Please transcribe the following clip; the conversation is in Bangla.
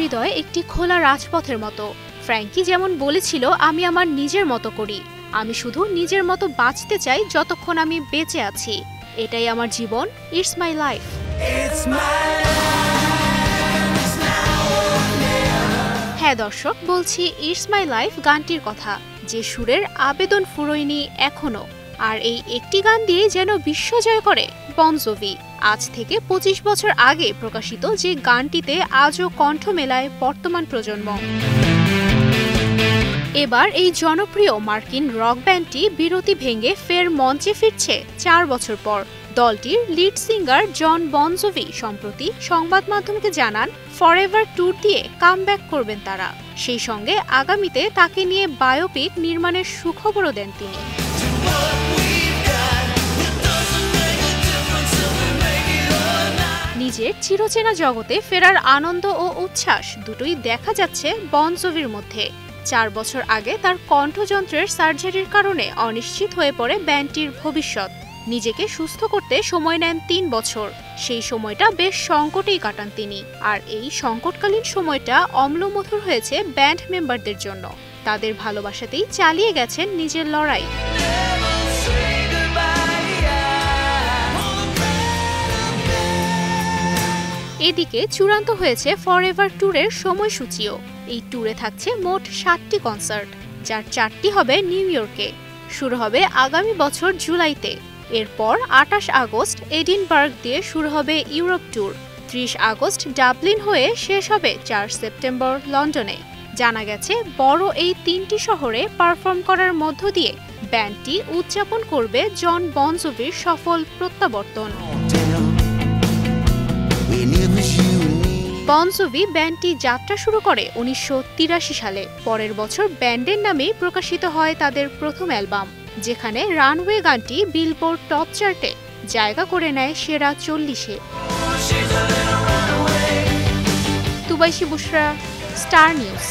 হৃদয় একটি খোলা রাজপথের মতো। ফ্র্যাঙ্কি যেমন বলেছিল, আমি আমার নিজের মতো করি, আমি শুধু নিজের মতো বাঁচতে চাই যতক্ষণ আমি বেঁচে আছি। এটাই আমার জীবন, ইটস মাই লাইফ। হ্যাঁ দর্শক, বলছি ইটস মাই লাইফ গানটির কথা, যে সুরের আবেদন ফুরোয়নি এখনো। আর এই একটি গান দিয়ে যেন বিশ্ব জয় করে বন জোভি। আজ থেকে 25 বছর আগে প্রকাশিত যে গানটিতে আজও কণ্ঠ মেলায় বর্তমান প্রজন্ম। এবার এই জনপ্রিয় মার্কিন রক ব্যান্ডটি বিরতি ভেঙে ফের মঞ্চে ফিরছে 4 বছর পর। দলটির লিড সিঙ্গার জন বন জোভি সম্প্রতি সংবাদ মাধ্যমকে জানান, ফরএভার ট্যুর দিয়ে কামব্যাক করবেন তারা। সেই সঙ্গে আগামীতে তাকে নিয়ে বায়োপিক নির্মাণের সুখবরও দেন তিনি। নিজের চিরচেনা জগতে ফেরার আনন্দ ও উচ্ছ্বাস দুটোই দেখা যাচ্ছে বন জোভির মধ্যে। 4 বছর আগে তার কণ্ঠযন্ত্রের সার্জারির কারণে অনিশ্চিত হয়ে পড়ে ব্যান্ডটির ভবিষ্যৎ। নিজেকে সুস্থ করতে সময় নেন 3 বছর। সেই সময়টা বেশ সংকটেই কাটান তিনি। আর এই সংকটকালীন সময়টা অম্লমধুর হয়েছে ব্যান্ড মেম্বারদের জন্য। তাদের ভালোবাসাতেই চালিয়ে গেছেন নিজের লড়াই। এদিকে চূড়ান্ত হয়েছে ফরএভার ট্যুরের সময়সূচিও। এই ট্যুরে থাকছে মোট 7টি কনসার্ট, যার 4টি হবে নিউ ইয়র্কে। শুরু হবে আগামী বছর জুলাইতে। এরপর 28 আগস্ট এডিনবার্গ দিয়ে শুরু হবে ইউরোপ ট্যুর। 30 আগস্ট ডাবলিন হয়ে শেষ হবে 4 সেপ্টেম্বর লন্ডনে। জানা গেছে, বড় এই 3টি শহরে পারফর্ম করার মধ্য দিয়ে ব্যান্ডটি উদযাপন করবে জন বন জোভির সফল প্রত্যাবর্তন। বন জোভি ব্যান্ডটি যাত্রা শুরু করে 1983 সালে। পরের বছর ব্যান্ডের নামেই প্রকাশিত হয় তাদের প্রথম অ্যালবাম, যেখানে রানওয়ে গানটি বিলবোর্ড টপ চার্টে জায়গা করে নেয় সেরা 40-এ। তুবাইশি বুশরা, স্টার নিউজ।